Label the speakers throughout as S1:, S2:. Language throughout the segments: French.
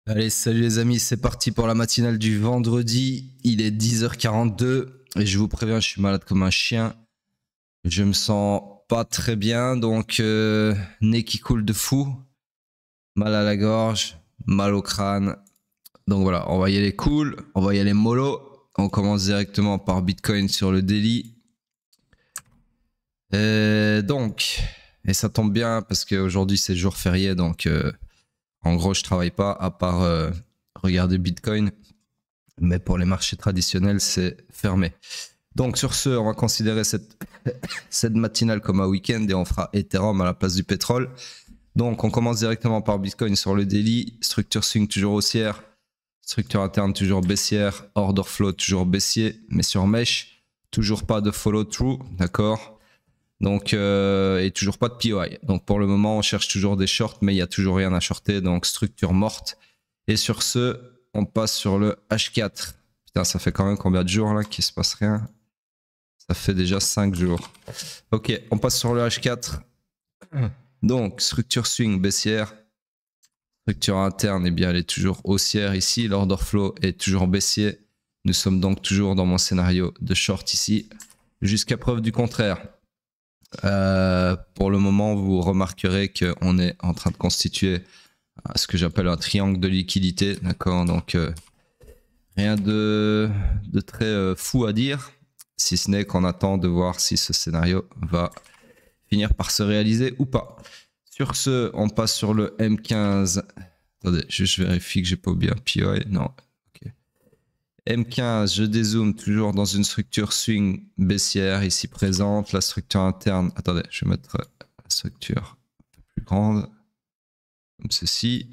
S1: Allez, salut les amis, c'est parti pour la matinale du vendredi. Il est 10h42 et je vous préviens, je suis malade comme un chien. Je me sens pas très bien, donc nez qui coule de fou, mal à la gorge, mal au crâne. Donc voilà, on va y aller cool, on va y aller mollo. On commence directement par Bitcoin sur le daily. Et ça tombe bien parce qu'aujourd'hui c'est jour férié, donc en gros je travaille pas à part regarder Bitcoin. Mais pour les marchés traditionnels, c'est fermé. Donc sur ce, on va considérer cette matinale comme un week-end et on fera Ethereum à la place du pétrole. Donc on commence directement par Bitcoin sur le daily. Structure swing toujours haussière. Structure interne toujours baissière. Order flow toujours baissier. Mais sur mesh, toujours pas de follow through. D'accord. Donc, et toujours pas de POI. Donc pour le moment, on cherche toujours des shorts, mais il n'y a toujours rien à shorter. Donc structure morte. Et sur ce, on passe sur le H4. Putain, ça fait quand même combien de jours là qu'il se passe rien? Ça fait déjà 5 jours. Ok, on passe sur le H4. Donc, structure swing baissière. Structure interne, eh bien, elle est toujours haussière ici. L'order flow est toujours baissier. Nous sommes donc toujours dans mon scénario de short ici. Jusqu'à preuve du contraire. Pour le moment, vous remarquerez qu'on est en train de constituer ce que j'appelle un triangle de liquidité. D'accord, donc rien de très fou à dire, si ce n'est qu'on attend de voir si ce scénario va finir par se réaliser ou pas. Sur ce, on passe sur le M15. Attendez, je vérifie que j'ai pas oublié un POI. Non. Okay. M15, je dézoome toujours dans une structure swing baissière ici présente. La structure interne. Attendez, je vais mettre la structure un peu plus grande. Comme ceci.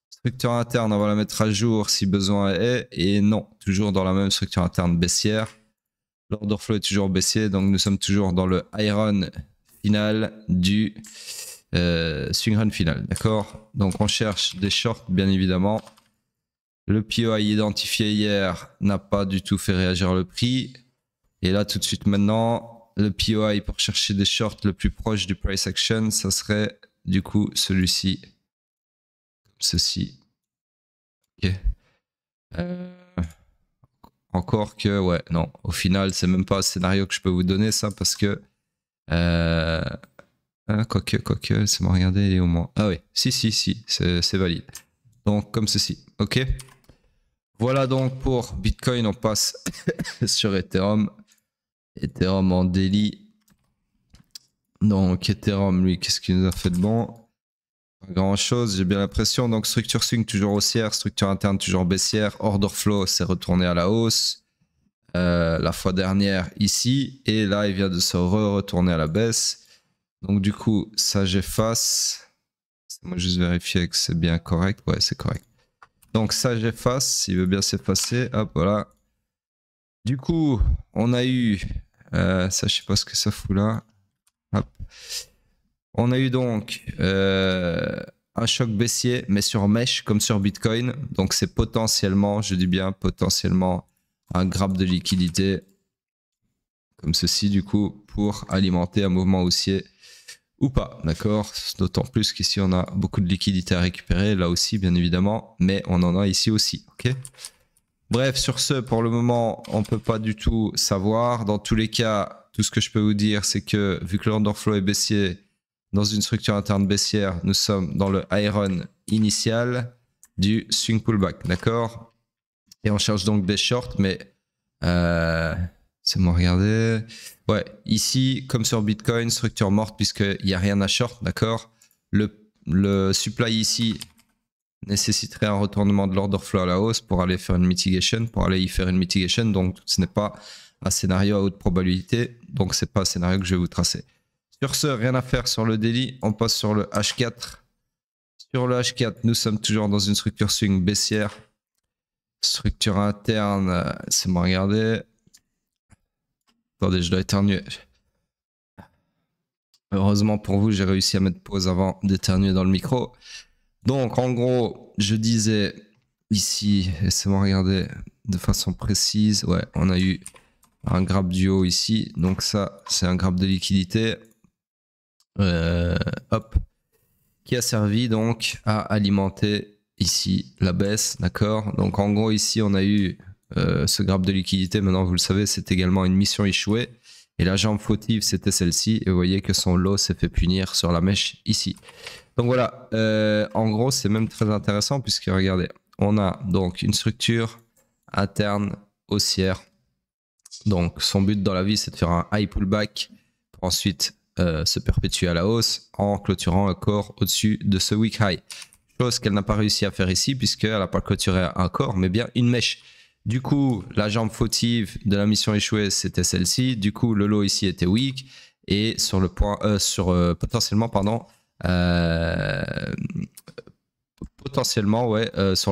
S1: Structure interne, on va la mettre à jour si besoin est. Et non, toujours dans la même structure interne baissière. L'order flow est toujours baissier, donc nous sommes toujours dans le high run final du swing run final. D'accord? Donc on cherche des shorts, bien évidemment. Le POI identifié hier n'a pas du tout fait réagir le prix. Et là, tout de suite maintenant, le POI pour chercher des shorts le plus proche du price action, ça serait du coup celui-ci. Ceci. Ok. Encore que, ouais, non. Au final, c'est même pas un scénario que je peux vous donner, ça, parce que... quoique, c'est moi regarder, il est au moins... Ah oui, si, c'est valide. Donc, comme ceci, ok. Voilà donc pour Bitcoin, on passe sur Ethereum. Ethereum en daily. Donc, Ethereum, lui, qu'est-ce qu'il nous a fait de bon? Pas grand chose, j'ai bien l'impression. Donc structure swing toujours haussière, structure interne toujours baissière, order flow s'est retourné à la hausse la fois dernière ici, et là il vient de se retourner à la baisse. Donc du coup ça j'efface. Moi juste vérifier que c'est bien correct. Ouais, c'est correct. Donc ça j'efface, s'il veut bien s'effacer. Hop, voilà. Du coup on a eu ça, je sais pas ce que ça fout là. Hop. On a eu donc un choc baissier, mais sur mesh comme sur Bitcoin. Donc c'est potentiellement, je dis bien potentiellement, un grab de liquidité comme ceci du coup pour alimenter un mouvement haussier ou pas, d'accord? D'autant plus qu'ici on a beaucoup de liquidités à récupérer, là aussi bien évidemment, mais on en a ici aussi, ok? Bref, sur ce, pour le moment, on ne peut pas du tout savoir. Dans tous les cas, tout ce que je peux vous dire, c'est que vu que l'order flow est baissier, dans une structure interne baissière, nous sommes dans le high run initial du swing pullback, d'accord? Et on cherche donc des shorts, mais c'est moi regarder. Ouais, ici, comme sur Bitcoin, structure morte puisqu'il n'y a rien à short, d'accord? Le supply ici nécessiterait un retournement de l'order flow à la hausse pour aller faire une mitigation, donc ce n'est pas un scénario à haute probabilité, donc c'est pas un scénario que je vais vous tracer. Sur ce, rien à faire sur le daily, on passe sur le H4. Sur le H4, nous sommes toujours dans une structure swing baissière. Structure interne, c'est moi regarder. Attendez, je dois éternuer. Heureusement pour vous, j'ai réussi à mettre pause avant d'éternuer dans le micro. Donc en gros, je disais ici, laissez-moi regarder de façon précise. Ouais, on a eu un grab du haut ici. Donc ça, c'est un grab de liquidité. Hop. Qui a servi donc à alimenter ici la baisse, d'accord. Donc en gros ici on a eu ce grappe de liquidité, maintenant vous le savez, c'est également une mission échouée. Et la jambe fautive, c'était celle-ci. Et vous voyez que son lot s'est fait punir sur la mèche ici. Donc voilà, en gros, c'est même très intéressant puisque regardez, on a donc une structure interne haussière. Donc son but dans la vie, c'est de faire un high pullback pour ensuite se perpétuer à la hausse en clôturant un corps au-dessus de ce weak high. Chose qu'elle n'a pas réussi à faire ici puisqu'elle n'a pas clôturé un corps, mais bien une mèche. Du coup, la jambe fautive de la mission échouée, c'était celle-ci. Du coup, le lot ici était weak et sur le point, potentiellement, pardon, sur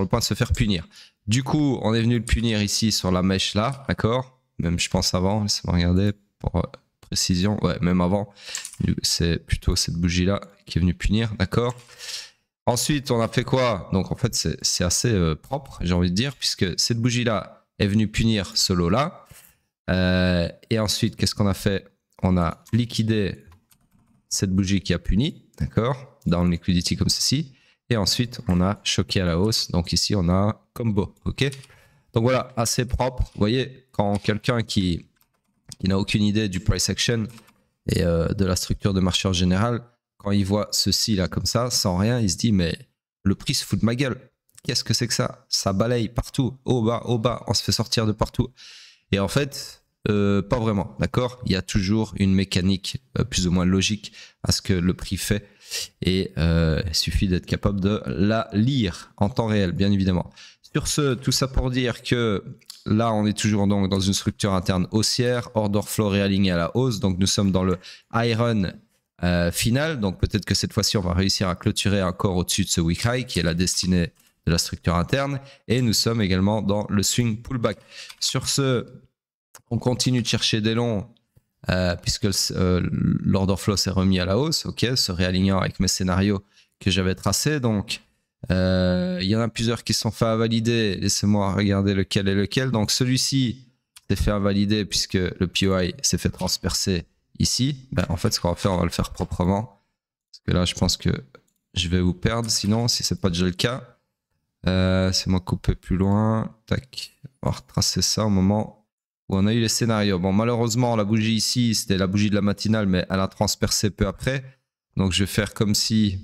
S1: le point de se faire punir. Du coup, on est venu le punir ici sur la mèche là, d'accord? Même je pense avant, laissez-moi regarder pour précision. Ouais, même avant, c'est plutôt cette bougie là qui est venue punir, d'accord? Ensuite, on a fait quoi? Donc en fait, c'est assez propre, j'ai envie de dire, puisque cette bougie-là est venue punir ce lot-là. Et ensuite, qu'est-ce qu'on a fait? On a liquidé cette bougie qui a puni, d'accord? Dans le liquidity comme ceci. Et ensuite, on a choqué à la hausse. Donc ici, on a un combo, ok? Donc voilà, assez propre. Vous voyez, quand quelqu'un qui n'a aucune idée du price action et de la structure de marché en général, quand il voit ceci là comme ça, sans rien, il se dit mais le prix se fout de ma gueule. Qu'est-ce que c'est que ça? Ça balaye partout, au bas, on se fait sortir de partout. Et en fait, pas vraiment, d'accord? Il y a toujours une mécanique plus ou moins logique à ce que le prix fait. Et il suffit d'être capable de la lire en temps réel, bien évidemment. Sur ce, tout ça pour dire que là, on est toujours donc dans une structure interne haussière, order flow réaligné à la hausse. Donc nous sommes dans le iron final, donc peut-être que cette fois-ci on va réussir à clôturer encore au-dessus de ce weak high qui est la destinée de la structure interne, et nous sommes également dans le swing pullback. Sur ce, on continue de chercher des longs puisque l'order flow s'est remis à la hausse, ok, se réalignant avec mes scénarios que j'avais tracés. Donc il y en a plusieurs qui sont faits à valider, laissez-moi regarder lequel est lequel. Donc celui-ci s'est fait invalider puisque le POI s'est fait transpercer ici. Ben, en fait, ce qu'on va faire, on va le faire proprement. Parce que là, je pense que je vais vous perdre. Sinon, si c'est pas déjà le cas, c'est moi couper plus loin. Tac. On va retracer ça au moment où on a eu les scénarios. Bon, malheureusement, la bougie ici, c'était la bougie de la matinale, mais elle a transpercé peu après. Donc, je vais faire comme si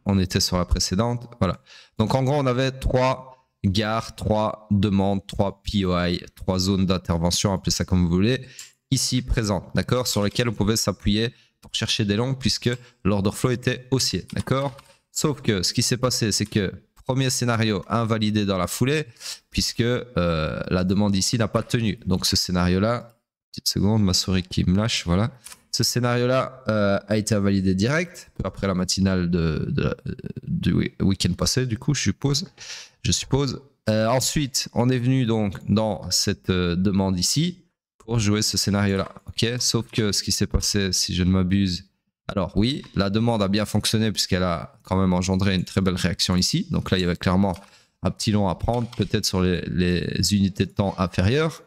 S1: on était sur la précédente. Voilà. Donc, en gros, on avait 3 gares, 3 demandes, 3 POI, 3 zones d'intervention, appelez ça comme vous voulez, ici présentes, d'accord, sur lesquelles on pouvait s'appuyer pour chercher des longs puisque l'order flow était haussier, d'accord. Sauf que ce qui s'est passé, c'est que premier scénario invalidé dans la foulée puisque la demande ici n'a pas tenu. Donc ce scénario-là, petite seconde, ma souris qui me lâche, voilà. Ce scénario-là a été invalidé direct, peu après la matinale du week-end passé, du coup, je suppose. Ensuite, on est venu donc dans cette demande ici pour jouer ce scénario-là. Ok, sauf que ce qui s'est passé, si je ne m'abuse, alors oui, la demande a bien fonctionné puisqu'elle a quand même engendré une très belle réaction ici. Donc là, il y avait clairement un petit long à prendre, peut-être sur les unités de temps inférieures.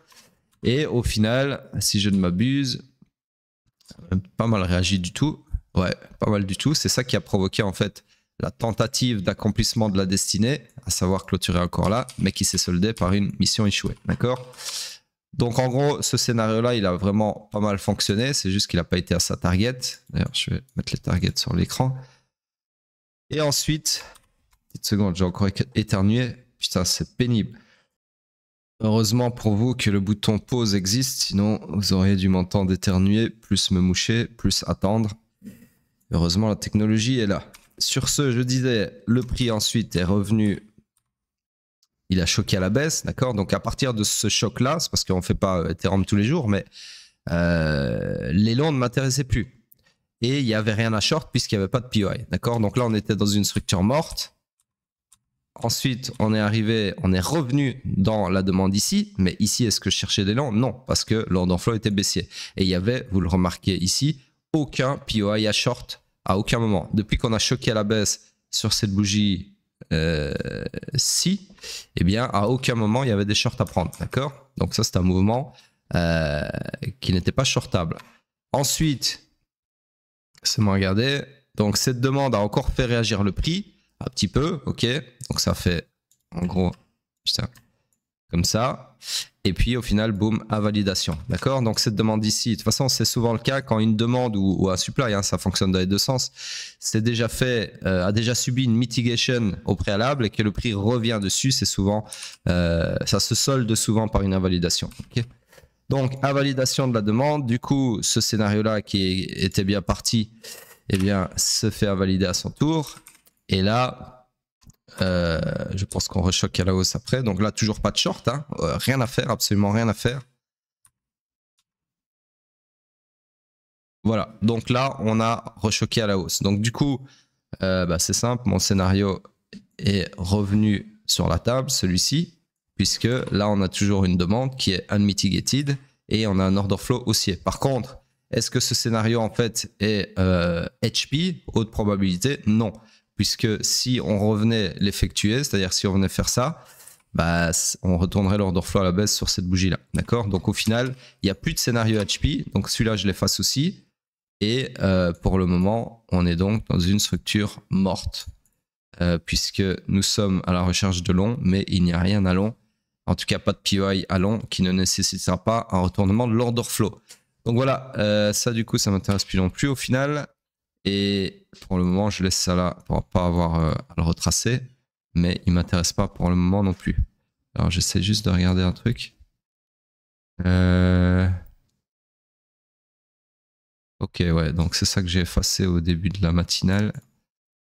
S1: Et au final, si je ne m'abuse, pas mal réagi du tout. Ouais, pas mal du tout. C'est ça qui a provoqué en fait la tentative d'accomplissement de la destinée, à savoir clôturer encore là, mais qui s'est soldée par une mission échouée. D'accord? Donc en gros, ce scénario-là, il a vraiment pas mal fonctionné. C'est juste qu'il n'a pas été à sa target. D'ailleurs, je vais mettre les targets sur l'écran. Et ensuite, petite seconde, j'ai encore éternué. Putain, c'est pénible. Heureusement pour vous que le bouton pause existe, sinon vous auriez dû m'entendre éternuer, plus me moucher, plus attendre. Heureusement, la technologie est là. Sur ce, je disais, le prix ensuite est revenu, il a choqué à la baisse, d'accord? Donc à partir de ce choc-là, c'est parce qu'on ne fait pas Ethereum tous les jours, mais les longs ne m'intéressaient plus. Et il n'y avait rien à short puisqu'il n'y avait pas de POI, d'accord? Donc là, on était dans une structure morte. Ensuite, on est revenu dans la demande ici, mais ici, est-ce que je cherchais des longs? Non, parce que l'order flow était baissier. Et il y avait, vous le remarquez ici, aucun POI à short à aucun moment. Depuis qu'on a choqué à la baisse sur cette bougie ci, eh bien, à aucun moment, il y avait des shorts à prendre, d'accord? Donc ça, c'est un mouvement qui n'était pas shortable. Ensuite, laissez-moi regarder. Donc cette demande a encore fait réagir le prix un petit peu, ok. Donc ça fait en gros, putain, comme ça. Et puis au final, boum, à validation. D'accord? Donc cette demande ici, de toute façon, c'est souvent le cas quand une demande ou un supply, hein, ça fonctionne dans les deux sens, c'est déjà fait, a déjà subi une mitigation au préalable et que le prix revient dessus, c'est souvent, ça se solde souvent par une invalidation. Okay? Donc, invalidation de la demande. Du coup, ce scénario-là qui était bien parti, eh bien, se fait invalider à son tour. Et là, je pense qu'on rechoque à la hausse après. Donc là, toujours pas de short. Hein. Rien à faire, absolument rien à faire. Voilà. Donc là, on a rechoqué à la hausse. Donc du coup, c'est simple. Mon scénario est revenu sur la table, celui-ci, puisque là, on a toujours une demande qui est unmitigated et on a un order flow haussier. Par contre, est-ce que ce scénario, en fait, est HP, haute probabilité? Non. Puisque si on revenait l'effectuer, c'est-à-dire si on venait faire ça, bah, on retournerait l'order flow à la baisse sur cette bougie-là. D'accord? Donc au final, il n'y a plus de scénario HP. Donc celui-là, je l'efface aussi. Et pour le moment, on est donc dans une structure morte. Puisque nous sommes à la recherche de long, mais il n'y a rien à long. En tout cas, pas de POI à long qui ne nécessitera pas un retournement de l'order flow. Donc voilà, ça du coup, ça m'intéresse plus non plus au final. Et pour le moment, je laisse ça là pour pas avoir à le retracer. Mais il m'intéresse pas pour le moment non plus. Alors j'essaie juste de regarder un truc. Ok, ouais, donc c'est ça que j'ai effacé au début de la matinale.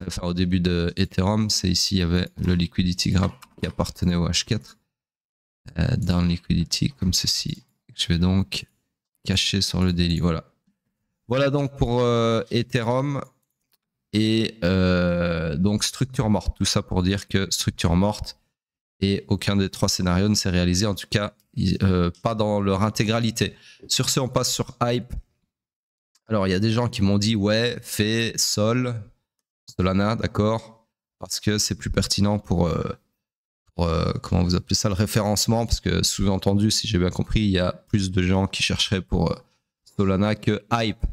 S1: Enfin, au début de Ethereum, c'est ici, il y avait le liquidity graph qui appartenait au H4. Down liquidity, comme ceci. Je vais donc cacher sur le daily. Voilà. Voilà donc pour Ethereum. Et donc structure morte. Tout ça pour dire que structure morte et aucun des trois scénarios ne s'est réalisé. En tout cas, pas dans leur intégralité. Sur ce, on passe sur Hype. Alors, il y a des gens qui m'ont dit, ouais, fais Sol, Solana, d'accord, parce que c'est plus pertinent pour comment vous appelez ça, le référencement, parce que sous-entendu, si j'ai bien compris, il y a plus de gens qui chercheraient pour Solana que Hype.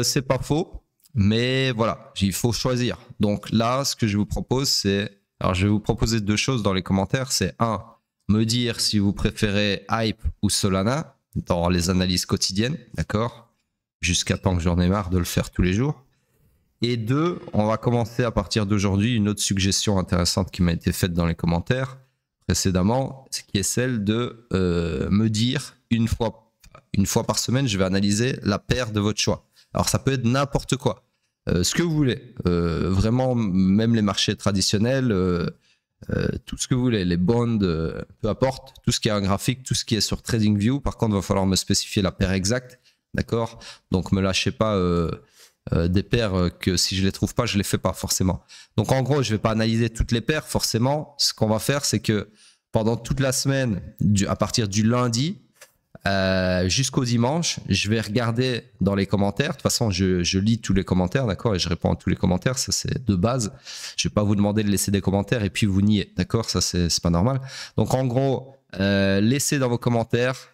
S1: C'est pas faux, mais voilà, il faut choisir. Donc là, ce que je vous propose, c'est... Alors, je vais vous proposer deux choses dans les commentaires. C'est un, me dire si vous préférez Hype ou Solana dans les analyses quotidiennes, d'accord, jusqu'à temps que j'en ai marre de le faire tous les jours. Et deux, on va commencer à partir d'aujourd'hui une autre suggestion intéressante qui m'a été faite dans les commentaires précédemment, qui est celle de me dire une fois par semaine, je vais analyser la paire de votre choix. Alors ça peut être n'importe quoi, ce que vous voulez, vraiment même les marchés traditionnels, tout ce que vous voulez, les bonds, peu importe, tout ce qui est un graphique, tout ce qui est sur TradingView. Par contre, il va falloir me spécifier la paire exacte, d'accord? Donc me lâchez pas des paires que si je les trouve pas, je les fais pas forcément. Donc en gros, je vais pas analyser toutes les paires forcément. Ce qu'on va faire, c'est que pendant toute la semaine, à partir du lundi jusqu'au dimanche, je vais regarder dans les commentaires. De toute façon, je lis tous les commentaires, d'accord, et je réponds à tous les commentaires. Ça, c'est de base. Je vais pas vous demander de laisser des commentaires et puis vous nier, d'accord? Ça, c'est pas normal. Donc en gros, laissez dans vos commentaires,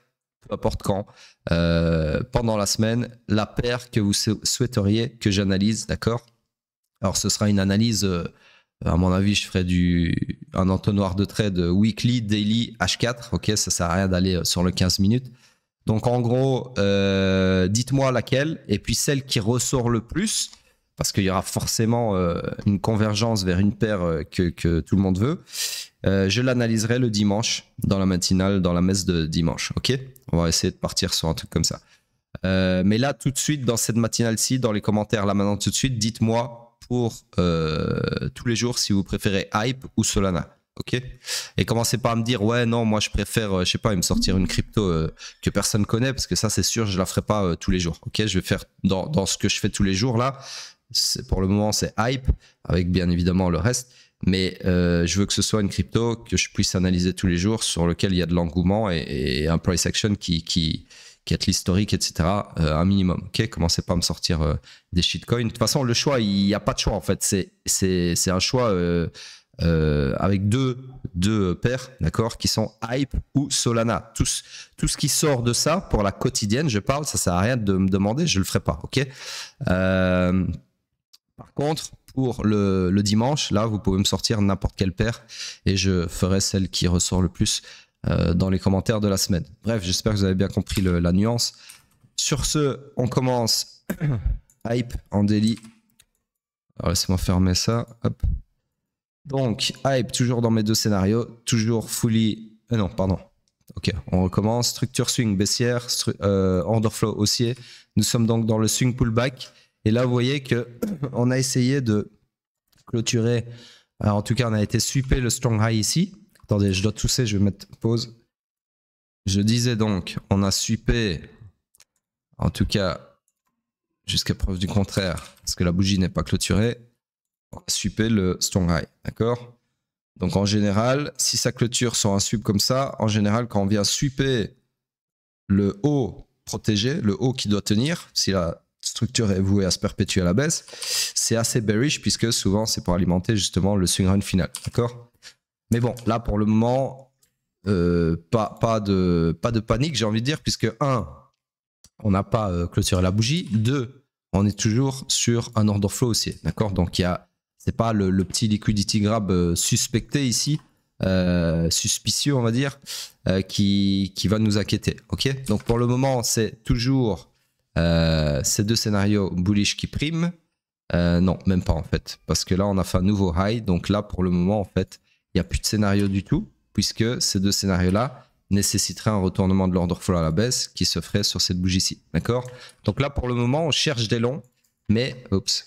S1: peu importe quand, pendant la semaine, la paire que vous souhaiteriez que j'analyse, d'accord? Alors ce sera une analyse, à mon avis, je ferai un entonnoir de trade weekly, daily, H4, ok? Ça sert à rien d'aller sur le 15 minutes. Donc en gros, dites-moi laquelle, et puis celle qui ressort le plus, parce qu'il y aura forcément une convergence vers une paire que tout le monde veut. Je l'analyserai le dimanche dans la matinale, dans la messe de dimanche. Ok, on va essayer de partir sur un truc comme ça. Mais là, tout de suite, dans cette matinale-ci, dans les commentaires, là maintenant, tout de suite, dites-moi pour tous les jours si vous préférez Hype ou Solana. Ok, et commencez pas à me dire ouais non moi je préfère je sais pas me sortir une crypto que personne connaît, parce que ça c'est sûr je la ferai pas tous les jours. Ok, je vais faire dans ce que je fais tous les jours là. Pour le moment c'est Hype avec bien évidemment le reste. Mais je veux que ce soit une crypto que je puisse analyser tous les jours, sur lequel il y a de l'engouement et un price action qui est l'historique, etc. Un minimum. Ok, commencez pas à me sortir des shitcoins. De toute façon, le choix, il n'y a pas de choix en fait. C'est un choix avec deux paires, d'accord, qui sont Hype ou Solana. Tout ce qui sort de ça pour la quotidienne, je parle, ça sert à rien de me demander, je le ferai pas. Ok. Par contre, pour le dimanche, là, vous pouvez me sortir n'importe quelle paire et je ferai celle qui ressort le plus dans les commentaires de la semaine. Bref, j'espère que vous avez bien compris la nuance. Sur ce, on commence hype en daily. Alors, laissez-moi fermer ça. Hop. Donc, hype, toujours dans mes deux scénarios, toujours fully... non, pardon. Ok, on recommence. Structure swing baissière, order flow haussier. Nous sommes donc dans le swing pullback. Et là, vous voyez que on a essayé de clôturer. Alors, en tout cas, on a été sweeper le strong high ici. Attendez, je dois tousser, je vais mettre pause. Je disais donc, on a sweepé, en tout cas, jusqu'à preuve du contraire, parce que la bougie n'est pas clôturée, on a sweepé le strong high, d'accord? Donc en général, si ça clôture sur un sweep comme ça, en général, quand on vient sweeper le haut protégé, le haut qui doit tenir, si la structure est vouée à se perpétuer à la baisse, c'est assez bearish puisque souvent c'est pour alimenter justement le swing run final, d'accord? Mais bon, là pour le moment, pas de panique, j'ai envie de dire, puisque 1, on n'a pas clôturé la bougie, 2, on est toujours sur un order flow haussier, d'accord? Donc c'est pas le petit liquidity grab suspecté ici, suspicieux on va dire, qui va nous inquiéter, ok? Donc pour le moment, c'est toujours ces deux scénarios bullish qui priment. Non, même pas en fait, parce que là on a fait un nouveau high, donc là pour le moment en fait, il n'y a plus de scénario du tout, puisque ces deux scénarios-là nécessiteraient un retournement de l'order flow à la baisse qui se ferait sur cette bougie-ci, d'accord? Donc là pour le moment, on cherche des longs, mais oups,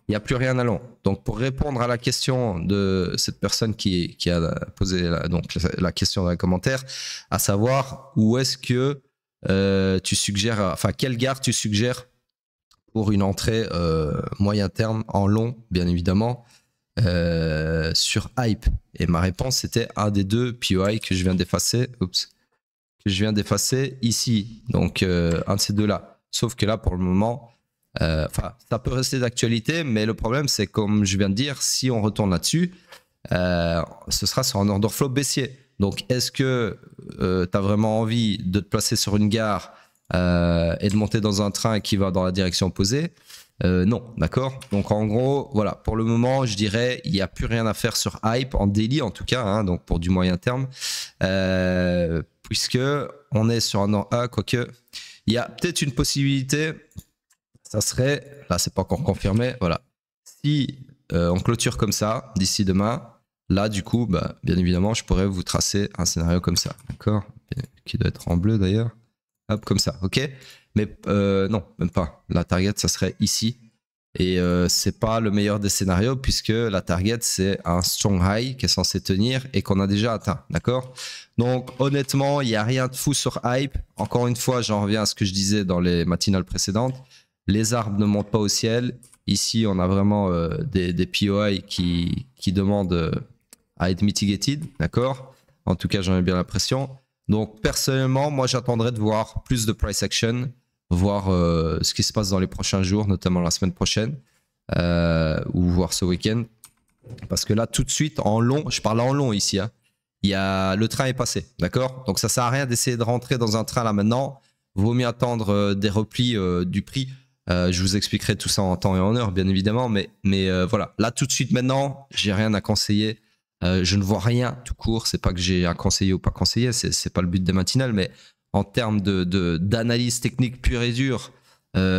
S1: il n'y a plus rien à long. Donc pour répondre à la question de cette personne qui a posé la question dans les commentaires, à savoir où est-ce que tu suggères, enfin quelle gare tu suggères pour une entrée moyen terme en long, bien évidemment, sur hype. Et ma réponse c'était un des deux POI que je viens d'effacer. Oups, que je viens d'effacer ici. Donc un de ces deux-là. Sauf que là pour le moment, ça peut rester d'actualité, mais le problème c'est comme je viens de dire, si on retourne là-dessus, ce sera sur un order flow baissier. Donc est-ce que tu as vraiment envie de te placer sur une gare et de monter dans un train qui va dans la direction opposée? Non, d'accord? Donc en gros, voilà, pour le moment, je dirais, il n'y a plus rien à faire sur hype, en daily en tout cas, hein, donc pour du moyen terme, puisque on est sur un quoique, il y a peut-être une possibilité, ça serait, là c'est pas encore confirmé, voilà, si on clôture comme ça, d'ici demain, là du coup, bah, bien évidemment, je pourrais vous tracer un scénario comme ça, d'accord? Qui doit être en bleu d'ailleurs, hop, comme ça, ok? Mais non, même pas. La target, ça serait ici. Et c'est pas le meilleur des scénarios puisque la target, c'est un strong high qui est censé tenir et qu'on a déjà atteint. D'accord? Donc, honnêtement, il n'y a rien de fou sur hype. Encore une fois, j'en reviens à ce que je disais dans les matinales précédentes. Les arbres ne montent pas au ciel. Ici, on a vraiment des POI qui demandent à être mitigated. D'accord? En tout cas, j'en ai bien l'impression. Donc, personnellement, moi, j'attendrai de voir plus de price action, voir ce qui se passe dans les prochains jours, notamment la semaine prochaine, ou voir ce week-end. Parce que là, tout de suite, en long, je parle en long ici, hein, le train est passé, d'accord? Donc ça sert à rien d'essayer de rentrer dans un train là maintenant. Vaut mieux attendre des replis du prix. Je vous expliquerai tout ça en temps et en heure, bien évidemment. Mais voilà, là, tout de suite maintenant, j'ai rien à conseiller. Je ne vois rien tout court. C'est pas que j'ai à conseiller ou pas conseiller, c'est pas le but des matinales, mais en termes d'analyse technique pure et dure,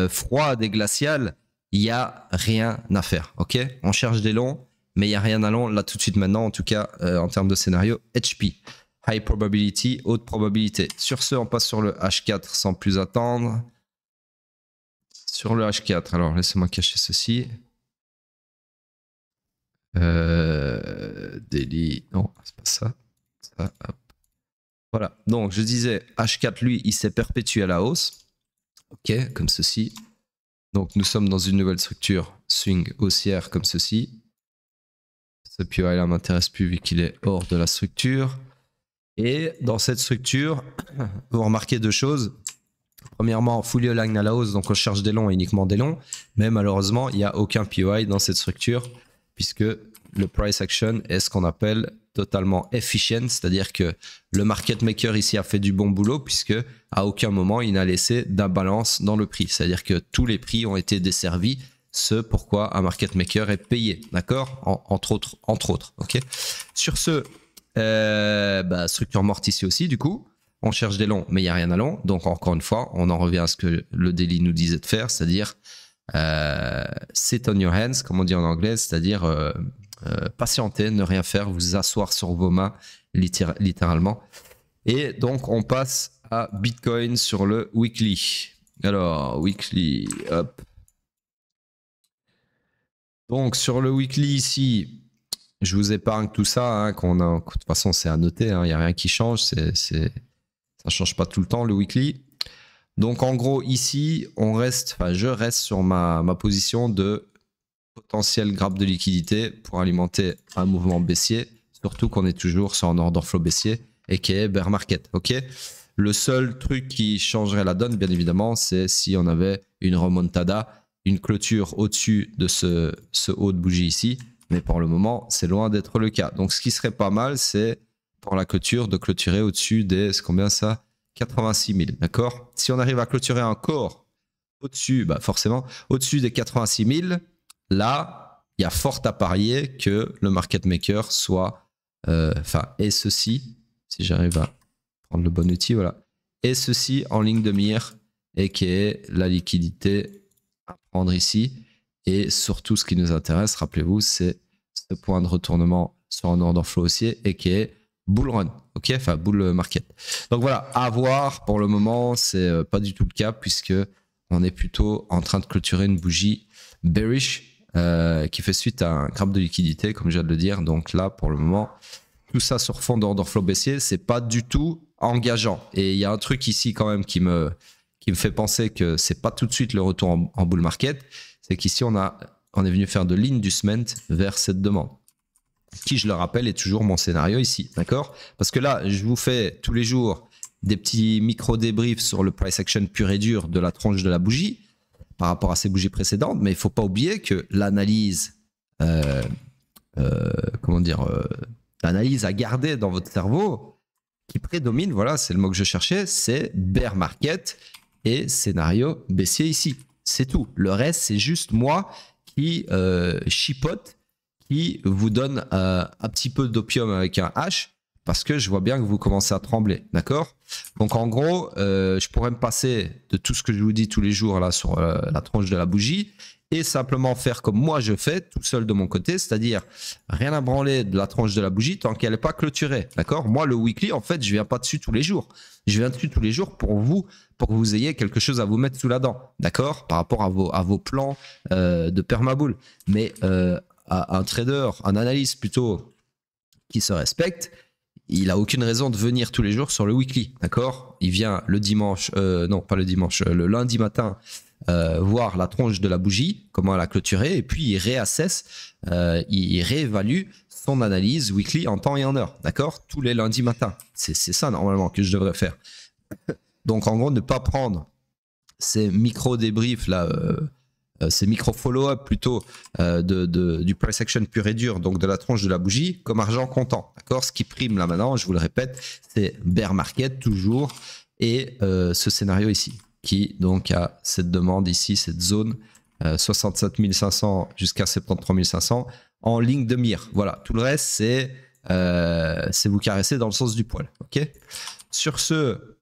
S1: froide et glaciale, il n'y a rien à faire. Ok, on cherche des longs, mais il n'y a rien à long là tout de suite maintenant, en tout cas en termes de scénario. HP, high probability, haute probabilité. Sur ce, on passe sur le H4 sans plus attendre. Sur le H4, alors laissez-moi cacher ceci. Daily, non, c'est pas ça. Ça, hop. Voilà, donc je disais, H4, lui, il s'est perpétué à la hausse. Ok, comme ceci. Donc nous sommes dans une nouvelle structure swing haussière comme ceci. Ce POI là m'intéresse plus vu qu'il est hors de la structure. Et dans cette structure, vous remarquez deux choses. Premièrement, fully aligned à la hausse, donc on cherche des longs et uniquement des longs. Mais malheureusement, il n'y a aucun POI dans cette structure puisque le price action est ce qu'on appelle totalement efficient, c'est-à-dire que le market maker ici a fait du bon boulot puisque à aucun moment il n'a laissé d'imbalance dans le prix, c'est-à-dire que tous les prix ont été desservis ce pourquoi un market maker est payé, d'accord, entre autres, ok. Sur ce, structure morte ici aussi, du coup. On cherche des longs, mais il n'y a rien à long. Donc, encore une fois, on en revient à ce que le daily nous disait de faire, c'est-à-dire sit on your hands, comme on dit en anglais, c'est-à-dire patienter, ne rien faire, vous asseoir sur vos mains, littéralement. Et donc, on passe à Bitcoin sur le weekly. Alors, weekly, hop. Donc, sur le weekly ici, je vous épargne tout ça, hein, de toute façon, c'est à noter, il n'y a rien qui change, ça ne change pas tout le temps, le weekly. Donc, en gros, ici, je reste sur ma position de potentiel grappe de liquidité pour alimenter un mouvement baissier, surtout qu'on est toujours sur un order flow baissier et qui est bear market, ok. Le seul truc qui changerait la donne, bien évidemment, c'est si on avait une remontada, une clôture au-dessus de ce haut de bougie ici. Mais pour le moment, c'est loin d'être le cas. Donc, ce qui serait pas mal, c'est pour la clôture de clôturer au-dessus des, c'est combien ça? 86 000, d'accord? Si on arrive à clôturer encore au-dessus, forcément, au-dessus des 86 000, là, il y a fort à parier que le market maker soit, et ceci, si j'arrive à prendre le bon outil, voilà, et ceci en ligne de mire, et qui est la liquidité à prendre ici. Et surtout, ce qui nous intéresse, rappelez-vous, c'est ce point de retournement sur un order flow haussier et qui est bull run, ok, enfin bull market. Donc voilà, à voir. Pour le moment, c'est pas du tout le cas puisque on est plutôt en train de clôturer une bougie bearish qui fait suite à un grappe de liquidité, comme je viens de le dire. Donc là, pour le moment, tout ça sur fond d'order flow baissier, c'est pas du tout engageant. Et il y a un truc ici quand même qui me fait penser que c'est pas tout de suite le retour en bull market. C'est qu'ici, on est venu faire de l'inducement vers cette demande, qui, je le rappelle, est toujours mon scénario ici, d'accord? Parce que là, je vous fais tous les jours des petits micro-débriefs sur le price action pur et dur de la tranche de la bougie par rapport à ces bougies précédentes, mais il ne faut pas oublier que l'analyse, l'analyse à garder dans votre cerveau qui prédomine, voilà, c'est le mot que je cherchais, c'est bear market et scénario baissier ici. C'est tout. Le reste, c'est juste moi qui chipote, qui vous donne un petit peu d'opium avec un H, parce que je vois bien que vous commencez à trembler. D'accord? Donc, en gros, je pourrais me passer de tout ce que je vous dis tous les jours là sur la tranche de la bougie et simplement faire comme moi je fais tout seul de mon côté, c'est-à-dire rien à branler de la tranche de la bougie tant qu'elle n'est pas clôturée. D'accord? Moi, le weekly, en fait, je viens pas dessus tous les jours. Je viens dessus tous les jours pour que vous ayez quelque chose à vous mettre sous la dent. D'accord? Par rapport à vos plans de permabull. Mais un trader, un analyste plutôt qui se respecte, il n'a aucune raison de venir tous les jours sur le weekly. D'accord? Il vient le dimanche, non pas le dimanche, le lundi matin, voir la tronche de la bougie, comment elle a clôturé, et puis il réassesse, il réévalue son analyse weekly en temps et en heure, d'accord? Tous les lundis matins. C'est ça normalement que je devrais faire. Donc en gros, ne pas prendre ces micro-débriefs là, ces micro-follow-up plutôt du price action pur et dur, donc de la tronche de la bougie, comme argent comptant, d'accord? Ce qui prime là maintenant, je vous le répète, c'est bear market toujours, et ce scénario ici, qui donc a cette demande ici, cette zone 67 500 jusqu'à 73 500 en ligne de mire. Voilà, tout le reste c'est vous caresser dans le sens du poil. Ok. Sur ce,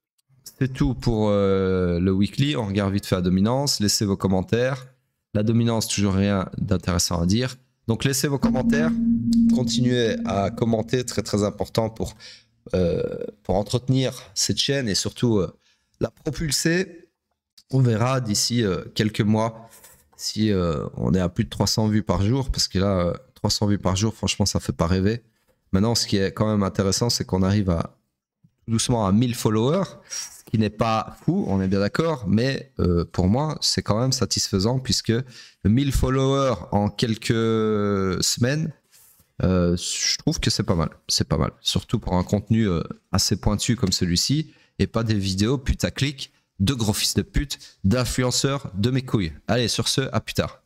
S1: c'est tout pour le weekly. On regarde vite fait la dominance. Laissez vos commentaires. La dominance, toujours rien d'intéressant à dire. Donc laissez vos commentaires. Continuez à commenter, très très important pour entretenir cette chaîne et surtout la propulser. On verra d'ici quelques mois si on est à plus de 300 vues par jour, parce que là, 300 vues par jour, franchement, ça fait pas rêver. Maintenant, ce qui est quand même intéressant, c'est qu'on arrive doucement à 1000 followers, ce qui n'est pas fou, on est bien d'accord, mais pour moi, c'est quand même satisfaisant, puisque 1000 followers en quelques semaines, je trouve que c'est pas mal. C'est pas mal, surtout pour un contenu assez pointu comme celui-ci, et pas des vidéos putaclic de gros fils de pute, d'influenceurs, de mes couilles. Allez, sur ce, à plus tard.